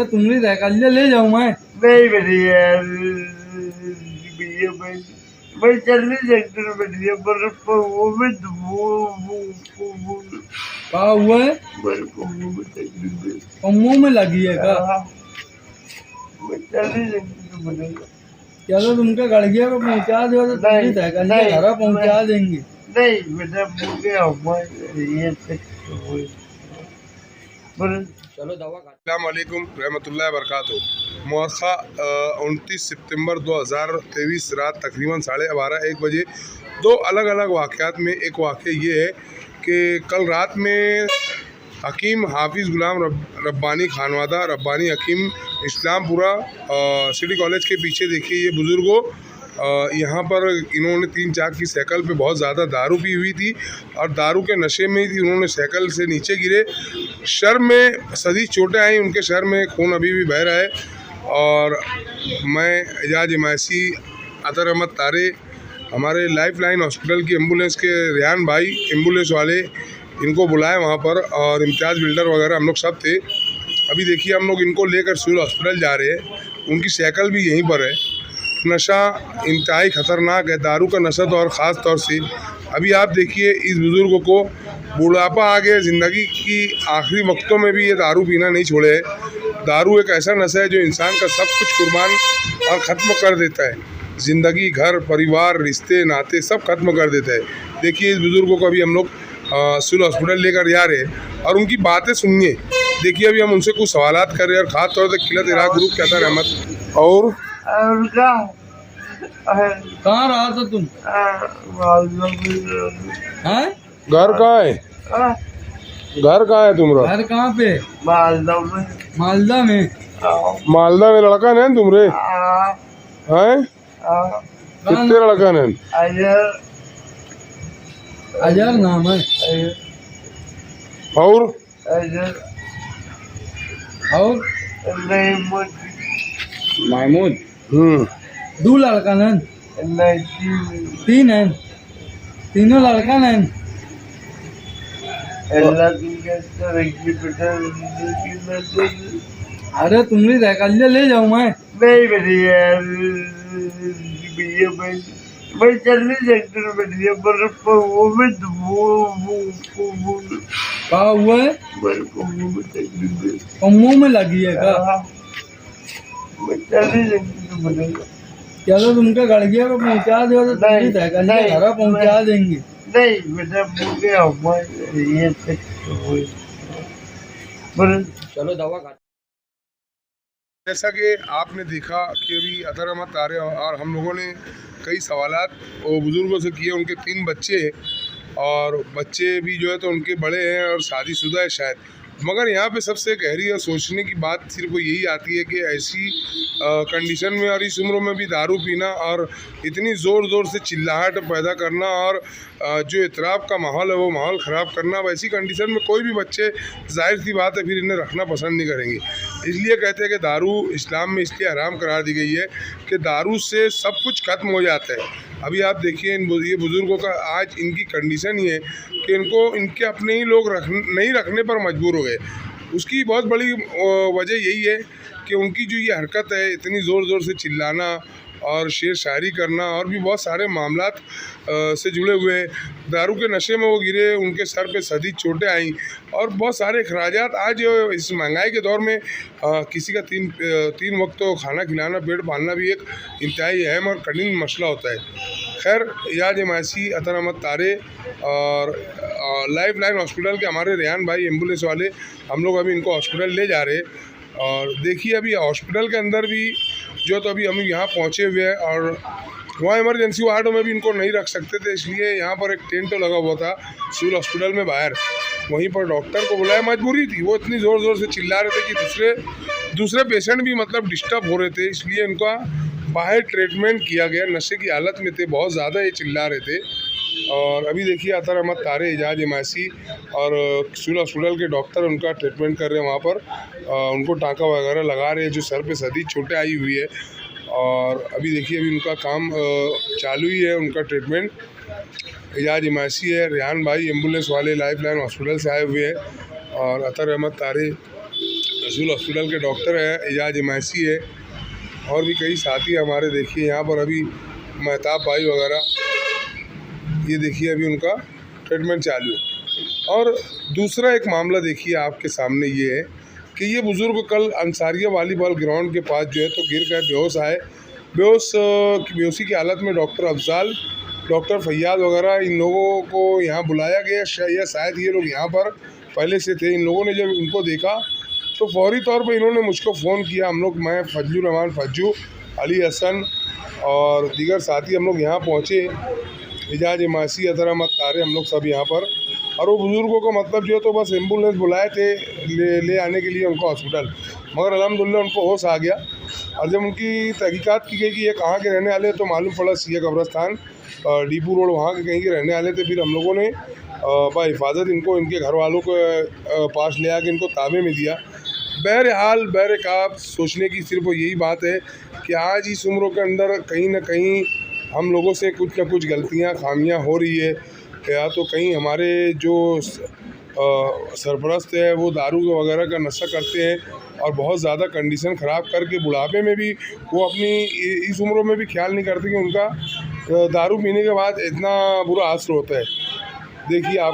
तुम्हारी साइकिल ले जाऊं मैं? नहीं भैया भैया मैं चल नहीं सकता भैया पर वो में क्या हुआ है? मुंह में लगी है क्या? मैं चल नहीं सकता भैया। चलो तुमके गड़िया को पहुंचा दो तो तुम्हारी साइकिल घर पहुंचा देंगे। नहीं बेटा मुझे ये चलो दवा अस्सलामुअलैकुम रहमतुल्लाहि वबरकातुहू। मौखा 29 सितंबर 2023 रात तकरीबन 12:30-1 बजे दो अलग अलग वाक़यात में एक वाक़या ये है कि कल रात में हकीम हाफिज़ गुलाम रब्बानी खानवादा रब्बानी हकीम इस्लामपुरा सिटी कॉलेज के पीछे देखिए ये बुज़ुर्गों यहाँ पर इन्होंने 3-4 की साइकिल पे बहुत ज़्यादा दारू पी हुई थी और दारू के नशे में ही थी। उन्होंने साइकिल से नीचे गिरे, सर में सदी चोटें आई, उनके सर में खून अभी भी बह रहा है। और मैं एजाज इमासी अतर अहमद तारे हमारे लाइफ लाइन हॉस्पिटल की एम्बुलेंस के रेहान भाई एम्बुलेंस वाले इनको बुलाए वहाँ पर और इम्तियाज़ बिल्डर वगैरह हम लोग सब थे। अभी देखिए हम लोग इनको लेकर सिविल हॉस्पिटल जा रहे हैं, उनकी साइकिल भी यहीं पर है। नशा इंतहाई ख़तरनाक है, दारू का नशा तो और ख़ास तौर से। अभी आप देखिए इस बुज़ुर्ग को बुढ़ापा आ गया, ज़िंदगी की आखिरी वक्तों में भी ये दारू पीना नहीं छोड़े है। दारू एक ऐसा नशा है जो इंसान का सब कुछ कुर्बान और ख़त्म कर देता है, ज़िंदगी, घर, परिवार, रिश्ते, नाते सब खत्म कर देता है। देखिए इस बुज़ुर्ग को अभी हम लोग सिविल हॉस्पिटल लेकर जा रहे हैं और उनकी बातें सुनिए। देखिए अभी हम उनसे कुछ सवालात कर रहे हैं और ख़ास तौर से किलत इराक ग्रुप के अतर अहमद और कहाँ रहा था तुम? हैं? घर कहाँ है? घर कहाँ है तुम्हारा? घर कहाँ पे? मालदा में। मालदा में? मालदा में लड़का नहीं तुमरे हैं? कितने लड़का नहीं? अजहर नाम है। और महमूद। दो लड़का नन? तीन है, तीनों लड़का नन। अरे तुम्हारी साइकिल ले जाऊं मैं? नहीं भैया भैया मैं चल नहीं सकता भैया पर वो में क्या हुआ है? मुंह में लगी है क्या? मैं चल नहीं सकता भैया। चलो तुमके गड़िया को पहुंचा दो तो तुम्हारी साइकिल घर पहुंचा देंगे। नहीं बेटा मुझे ये चलो दवा खा। जैसा कि आपने देखा कि अभी अतर अहमद तारे और हम लोगों ने कई सवालात वो बुज़ुर्गों से किए। उनके 3 बच्चे हैं और बच्चे भी जो है तो उनके बड़े हैं और शादीशुदा है शायद, मगर यहाँ पे सबसे गहरी और सोचने की बात सिर्फ वो यही आती है कि ऐसी कंडीशन में और इस उम्र में भी दारू पीना और इतनी ज़ोर ज़ोर से चिल्लाहट पैदा करना और जो इतराब का माहौल है वो माहौल ख़राब करना, वैसी कंडीशन में कोई भी बच्चे जाहिर सी बात है फिर इन्हें रखना पसंद नहीं करेंगे। इसलिए कहते हैं कि दारू इस्लाम में इसलिए हराम करार दी गई है कि दारू से सब कुछ खत्म हो जाता है। अभी आप देखिए ये बुज़ुर्गों का आज इनकी कंडीशन ये है कि इनको इनके अपने ही लोग नहीं रखने पर मजबूर हो गए। उसकी बहुत बड़ी वजह यही है कि उनकी जो ये हरकत है, इतनी ज़ोर ज़ोर से चिल्लाना और शेर शायरी करना और भी बहुत सारे मामलात से जुड़े हुए। दारू के नशे में वो गिरे, उनके सर पे सदी चोटें आईं और बहुत सारे अखराजात। आज इस महंगाई के दौर में किसी का तीन वक्त तो खाना खिलाना, पेट पालना भी एक इंतहाई अहम और कठिन मसला होता है। खैर एजाज इमासी अतर अहमद तारे और लाइफ लाइन हॉस्पिटल के हमारे रेहान भाई एम्बुलेंस वाले हम लोग अभी इनको हॉस्पिटल ले जा रहे हैं। और देखिए अभी हॉस्पिटल के अंदर भी जो तो अभी हम यहाँ पहुँचे हुए हैं और वहाँ इमरजेंसी वार्डों में भी इनको नहीं रख सकते थे, इसलिए यहाँ पर एक टेंट लगा हुआ था सिविल हॉस्पिटल में बाहर, वहीं पर डॉक्टर को बुलाया। मजबूरी थी, वो इतनी ज़ोर ज़ोर से चिल्ला रहे थे कि दूसरे पेशेंट भी मतलब डिस्टर्ब हो रहे थे, इसलिए इनका बाहर ट्रीटमेंट किया गया। नशे की हालत में थे, बहुत ज़्यादा ये चिल्ला रहे थे। और अभी देखिए अतर अहमद तारे एजाज इमासी और सिविल हॉस्पिटल के डॉक्टर उनका ट्रीटमेंट कर रहे हैं वहाँ पर, उनको टाँका वगैरह लगा रहे हैं जो सर पे सदी चोटें आई हुई है। और अभी देखिए अभी उनका काम चालू ही है, उनका ट्रीटमेंट। एजाज इमासी है, रेहान भाई एम्बुलेंस वाले लाइफ लाइन हॉस्पिटल से आए हुए हैं और अतर अहमद तारे सिविल हॉस्पिटल के डॉक्टर है एजाज इमासी है, और भी कई साथी हमारे। देखिए यहाँ पर अभी महताब भाई वगैरह, ये देखिए अभी उनका ट्रीटमेंट चालू है। और दूसरा एक मामला देखिए आपके सामने ये है कि ये बुज़ुर्ग कल अंसारिया वॉलीबॉल ग्राउंड के पास जो है तो गिर गए, बेहोश आए। बेहोशी की हालत में डॉक्टर अफजाल, डॉक्टर फैयाज वगैरह इन लोगों को यहाँ बुलाया गया, या शायद ये लोग यहाँ पर पहले से थे। इन लोगों ने जब इनको देखा तो फौरी तौर पे इन्होंने मुझको फ़ोन किया। हम लोग, मैं, फजलुर रहमान फज्जू, अली हसन और दीगर साथी हम लोग यहाँ पहुँचे। एजाज इमासी, अतर अहमद तारे, हम लोग सब यहाँ पर। और वो बुज़ुर्गों को मतलब जो है तो बस एम्बुलेंस बुलाए थे ले आने के लिए उनको हॉस्पिटल, मगर अल्हम्दुलिल्लाह उनको होश आ गया। और जब उनकी तहकीकात की गई कि ये कहाँ के रहने वाले, तो मालूम पड़ा सिया कब्रस्तान डीपू रोड वहाँ के कहीं के रहने वाले थे। फिर हम लोगों ने बाहिफाजत इनको इनके घर वालों के पास ले आके इनको ताबे में दिया। बहरहाल बहरकाब सोचने की सिर्फ यही बात है कि आज इस उम्र के अंदर कहीं ना कहीं हम लोगों से कुछ ना कुछ गलतियां, खामियां हो रही है। या तो कहीं हमारे जो सरपरस्त है वो दारू वगैरह का नशा करते हैं और बहुत ज़्यादा कंडीशन ख़राब करके बुढ़ापे में भी वो अपनी इस उम्र में भी ख्याल नहीं करते कि उनका दारू पीने के बाद इतना बुरा असर होता है। देखिए आप